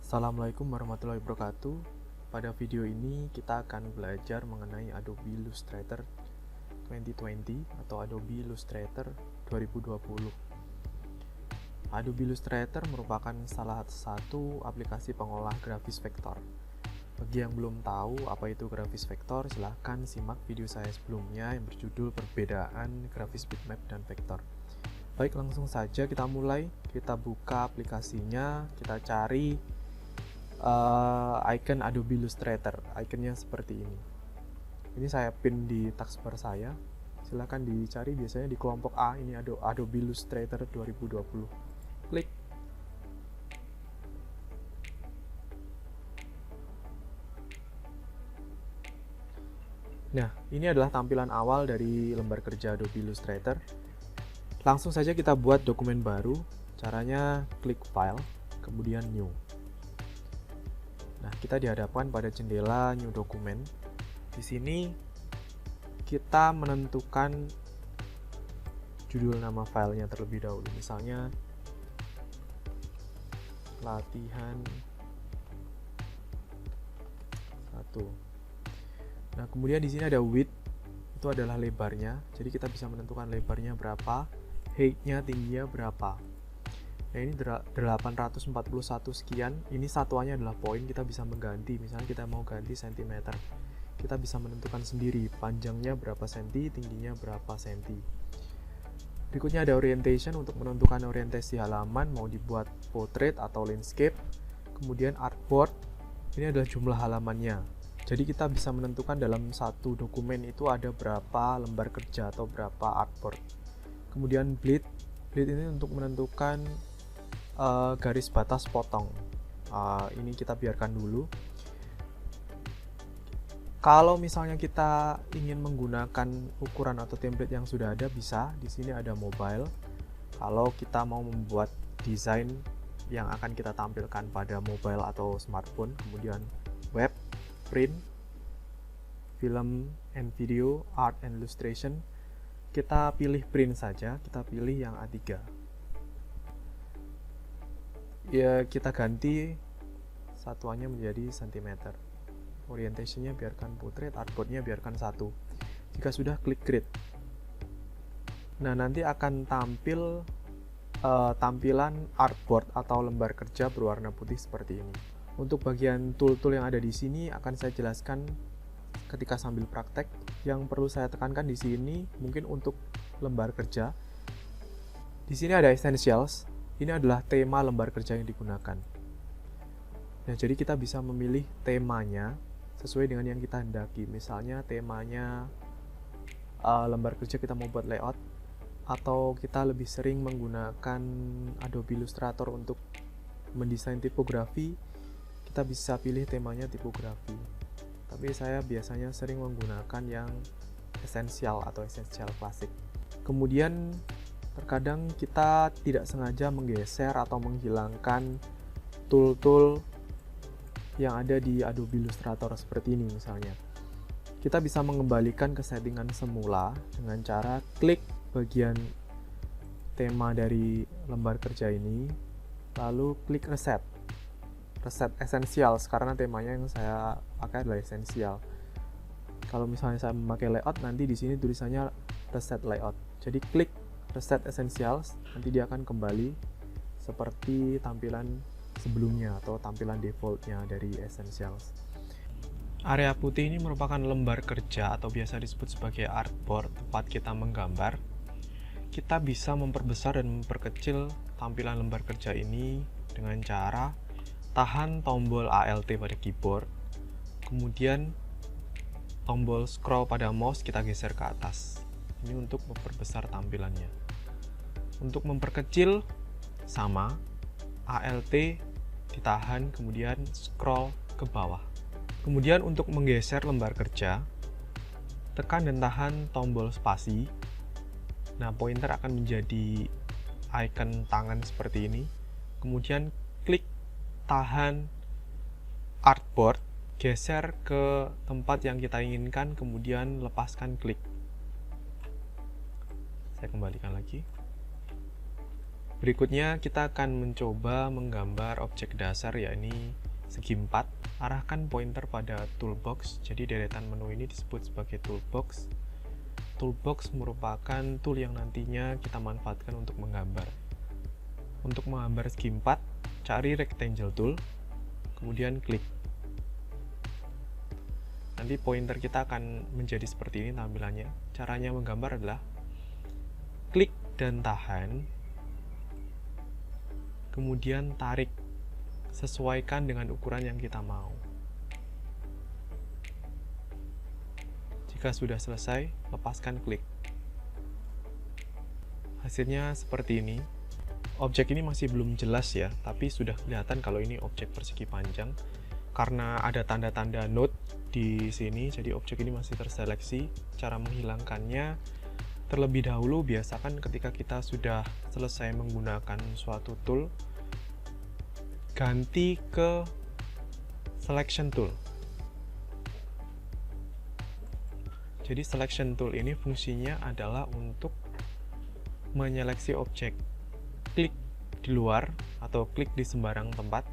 Assalamualaikum warahmatullahi wabarakatuh. Pada video ini kita akan belajar mengenai Adobe Illustrator 2020 atau Adobe Illustrator 2020. Adobe Illustrator merupakan salah satu aplikasi pengolah grafis vektor. Bagi yang belum tahu apa itu grafis vektor, silahkan simak video saya sebelumnya yang berjudul Perbedaan Grafis Bitmap dan Vektor. Baik, langsung saja kita mulai. Kita buka aplikasinya, kita cari icon Adobe Illustrator. Iconnya seperti ini. Ini saya pin di taskbar saya. Silahkan dicari, biasanya di kelompok A. Ini Adobe Illustrator 2020. Klik. Nah, ini adalah tampilan awal dari lembar kerja Adobe Illustrator. Langsung saja kita buat dokumen baru. Caranya klik File, kemudian New. Nah, kita dihadapkan pada jendela New Document. Di sini kita menentukan judul nama filenya terlebih dahulu. Misalnya latihan 1. Nah, kemudian di sini ada width, itu adalah lebarnya. Jadi kita bisa menentukan lebarnya berapa, height-nya, tingginya berapa. Nah, ini 841 sekian. Ini satuannya adalah poin. Kita bisa mengganti. Misalnya kita mau ganti cm. Kita bisa menentukan sendiri panjangnya berapa senti, tingginya berapa senti. Berikutnya ada orientation untuk menentukan orientasi halaman, mau dibuat portrait atau landscape. Kemudian artboard, ini adalah jumlah halamannya. Jadi kita bisa menentukan dalam satu dokumen itu ada berapa lembar kerja atau berapa artboard. Kemudian bleed ini untuk menentukan garis batas potong. Ini kita biarkan dulu. Kalau misalnya kita ingin menggunakan ukuran atau template yang sudah ada, bisa. Di sini ada mobile. Kalau kita mau membuat desain yang akan kita tampilkan pada mobile atau smartphone, kemudian web, print, film and video, art and illustration, kita pilih print saja, kita pilih yang A3. Ya, kita ganti satuannya menjadi cm. Orientationnya biarkan portrait, artboardnya biarkan 1. Jika sudah, klik create. Nah, nanti akan tampil tampilan artboard atau lembar kerja berwarna putih seperti ini. Untuk bagian tool-tool yang ada di sini akan saya jelaskan ketika sambil praktek. Yang perlu saya tekankan di sini mungkin untuk lembar kerja. Di sini ada essentials. Ini adalah tema lembar kerja yang digunakan. Nah, jadi kita bisa memilih temanya sesuai dengan yang kita hendaki. Misalnya temanya lembar kerja kita mau buat layout, atau kita lebih sering menggunakan Adobe Illustrator untuk mendesain tipografi, kita bisa pilih temanya tipografi. Tapi saya biasanya sering menggunakan yang esensial atau esensial klasik. Kemudian terkadang kita tidak sengaja menggeser atau menghilangkan tool-tool yang ada di Adobe Illustrator seperti ini misalnya. Kita bisa mengembalikan ke settingan semula dengan cara klik bagian tema dari lembar kerja ini, lalu klik reset essentials, karena temanya yang saya pakai adalah essential. Kalau misalnya saya memakai layout, nanti di sini tulisannya reset layout. Jadi klik reset essentials, nanti dia akan kembali seperti tampilan sebelumnya atau tampilan defaultnya dari essentials. Area putih ini merupakan lembar kerja atau biasa disebut sebagai artboard, tempat kita menggambar. Kita bisa memperbesar dan memperkecil tampilan lembar kerja ini dengan cara tahan tombol Alt pada keyboard, kemudian tombol scroll pada mouse kita geser ke atas. Ini untuk memperbesar tampilannya. Untuk memperkecil sama, Alt ditahan, kemudian scroll ke bawah. Kemudian untuk menggeser lembar kerja, tekan dan tahan tombol spasi. Nah, pointer akan menjadi icon tangan seperti ini. Kemudian klik tahan artboard, geser ke tempat yang kita inginkan, kemudian lepaskan klik. Saya kembalikan lagi. Berikutnya kita akan mencoba menggambar objek dasar, yakni segi 4. Arahkan pointer pada toolbox. Jadi deretan menu ini disebut sebagai toolbox. Toolbox merupakan tool yang nantinya kita manfaatkan untuk menggambar. Untuk menggambar segi 4, cari rectangle tool, kemudian klik. Nanti pointer kita akan menjadi seperti ini tampilannya. Caranya menggambar adalah klik dan tahan, kemudian tarik, sesuaikan dengan ukuran yang kita mau. Jika sudah selesai, lepaskan klik. Hasilnya seperti ini. Objek ini masih belum jelas ya, tapi sudah kelihatan kalau ini objek persegi panjang. Karena ada tanda-tanda note di sini, jadi objek ini masih terseleksi. Cara menghilangkannya, terlebih dahulu biasakan ketika kita sudah selesai menggunakan suatu tool, ganti ke selection tool. Jadi selection tool ini fungsinya adalah untuk menyeleksi objek. Klik di luar atau klik di sembarang tempat.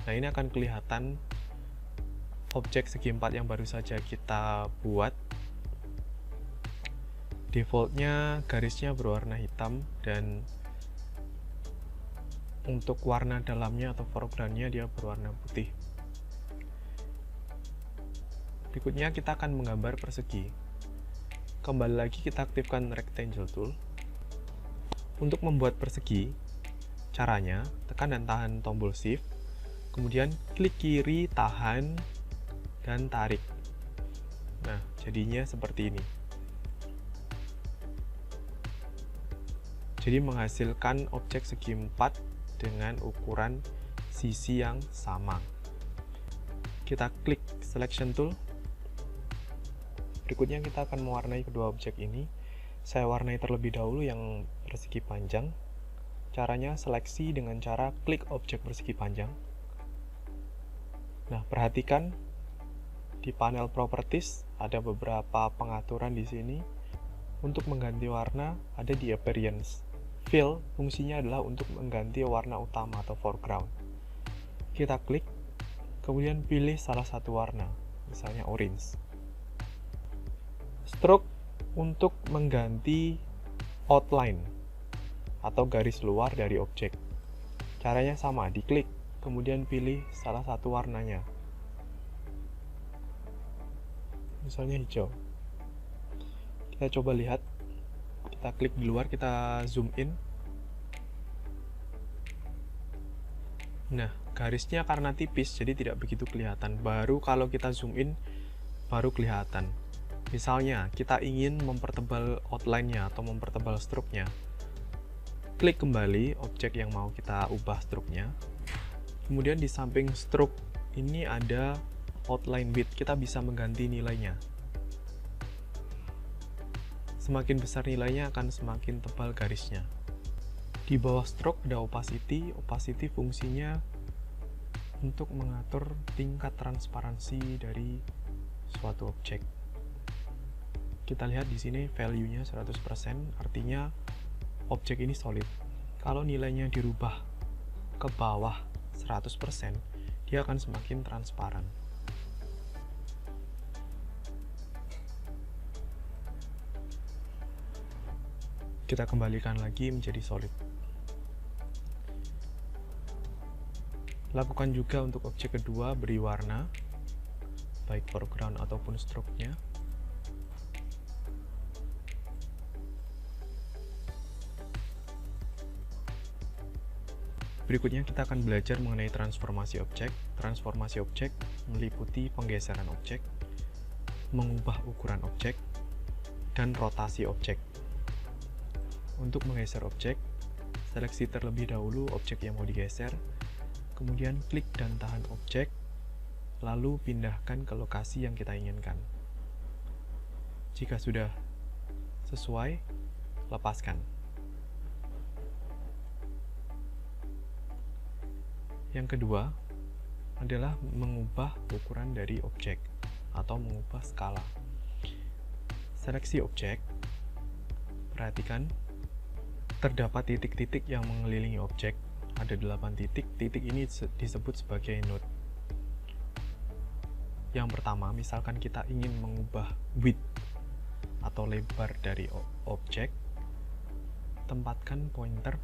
Nah, ini akan kelihatan objek segi 4 yang baru saja kita buat. Defaultnya garisnya berwarna hitam, dan untuk warna dalamnya atau foregroundnya dia berwarna putih. Berikutnya kita akan menggambar persegi. Kembali lagi kita aktifkan rectangle tool. Untuk membuat persegi, caranya tekan dan tahan tombol shift, kemudian klik kiri, tahan, dan tarik. Nah, jadinya seperti ini. Jadi menghasilkan objek segi 4 dengan ukuran sisi yang sama. Kita klik selection tool. Berikutnya kita akan mewarnai kedua objek ini. Saya warnai terlebih dahulu yang persegi panjang. Caranya seleksi dengan cara klik objek persegi panjang. Nah, perhatikan di panel properties ada beberapa pengaturan di sini. Untuk mengganti warna ada di appearance. Fill fungsinya adalah untuk mengganti warna utama atau foreground. Kita klik, kemudian pilih salah satu warna, misalnya orange. Stroke untuk mengganti outline atau garis luar dari objek. Caranya sama, diklik, kemudian pilih salah satu warnanya. Misalnya hijau. Kita coba lihat. Kita klik di luar, kita zoom in. Nah, garisnya karena tipis jadi tidak begitu kelihatan. Baru kalau kita zoom in baru kelihatan. Misalnya, kita ingin mempertebal outline-nya atau mempertebal stroke-nya. Klik kembali objek yang mau kita ubah stroke-nya. Kemudian di samping stroke ini ada outline width, kita bisa mengganti nilainya. Semakin besar nilainya akan semakin tebal garisnya. Di bawah stroke ada opacity. Opacity fungsinya untuk mengatur tingkat transparansi dari suatu objek. Kita lihat di sini value-nya 100%, artinya objek ini solid. Kalau nilainya dirubah ke bawah 100%, dia akan semakin transparan. Kita kembalikan lagi menjadi solid. Lakukan juga untuk objek kedua, beri warna, baik foreground ataupun stroke-nya. Berikutnya kita akan belajar mengenai transformasi objek. Transformasi objek meliputi penggeseran objek, mengubah ukuran objek, dan rotasi objek. Untuk menggeser objek, seleksi terlebih dahulu objek yang mau digeser, kemudian klik dan tahan objek, lalu pindahkan ke lokasi yang kita inginkan. Jika sudah sesuai, lepaskan. Yang kedua adalah mengubah ukuran dari objek atau mengubah skala. Seleksi objek, perhatikan terdapat titik-titik yang mengelilingi objek. Ada 8 titik. Titik ini disebut sebagai node. Yang pertama, misalkan kita ingin mengubah width atau lebar dari objek, tempatkan pointer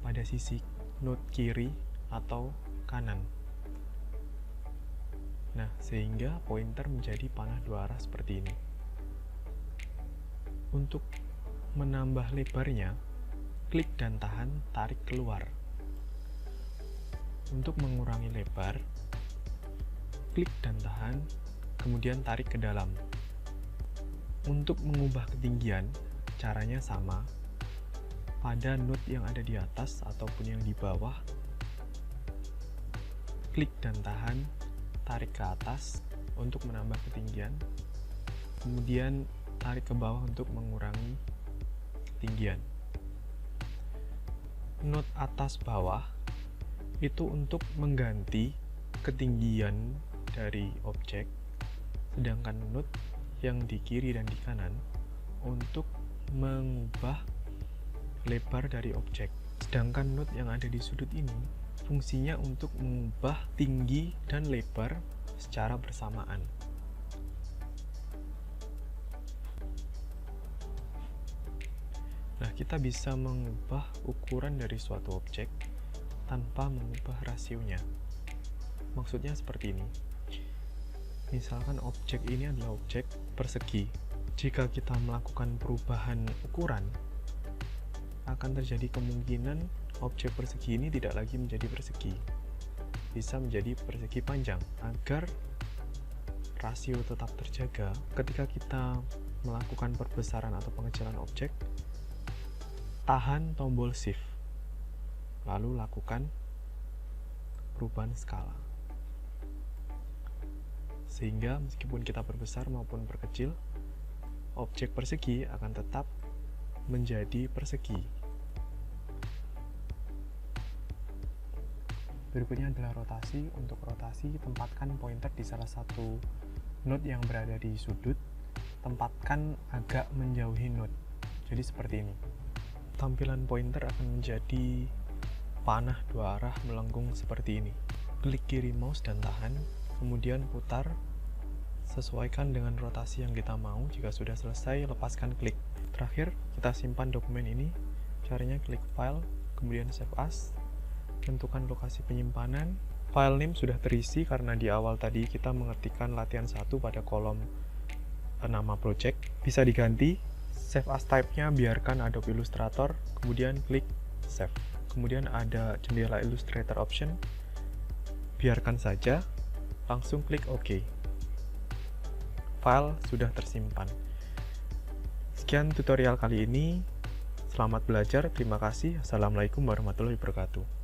pada sisi node kiri atau kanan. Nah, sehingga pointer menjadi panah dua arah seperti ini. Untuk menambah lebarnya, klik dan tahan, tarik keluar. Untuk mengurangi lebar, klik dan tahan, kemudian tarik ke dalam. Untuk mengubah ketinggian, caranya sama. Pada node yang ada di atas ataupun yang di bawah, klik dan tahan, tarik ke atas untuk menambah ketinggian, kemudian tarik ke bawah untuk mengurangi ketinggian. Node atas bawah itu untuk mengganti ketinggian dari objek, sedangkan node yang di kiri dan di kanan untuk mengubah lebar dari objek. Sedangkan node yang ada di sudut ini fungsinya untuk mengubah tinggi dan lebar secara bersamaan. Nah, kita bisa mengubah ukuran dari suatu objek tanpa mengubah rasionya. Maksudnya seperti ini. Misalkan objek ini adalah objek persegi. Jika kita melakukan perubahan ukuran, akan terjadi kemungkinan objek persegi ini tidak lagi menjadi persegi. Bisa menjadi persegi panjang. Agar rasio tetap terjaga, ketika kita melakukan perbesaran atau pengecilan objek, tahan tombol Shift, lalu lakukan perubahan skala. Sehingga meskipun kita perbesar maupun perkecil, objek persegi akan tetap menjadi persegi. Berikutnya adalah rotasi. Untuk rotasi, tempatkan pointer di salah satu node yang berada di sudut. Tempatkan agak menjauhi node. Jadi seperti ini. Tampilan pointer akan menjadi panah dua arah melengkung seperti ini. Klik kiri mouse dan tahan, kemudian putar. Sesuaikan dengan rotasi yang kita mau. Jika sudah selesai, lepaskan klik. Terakhir, kita simpan dokumen ini. Caranya klik file, kemudian save as. Tentukan lokasi penyimpanan. File name sudah terisi karena di awal tadi kita mengetikkan latihan 1 pada kolom nama project. Bisa diganti. Save as type-nya biarkan Adobe Illustrator, kemudian klik save. Kemudian ada jendela Illustrator option. Biarkan saja. Langsung klik OK. File sudah tersimpan. Sekian tutorial kali ini. Selamat belajar. Terima kasih. Assalamualaikum warahmatullahi wabarakatuh.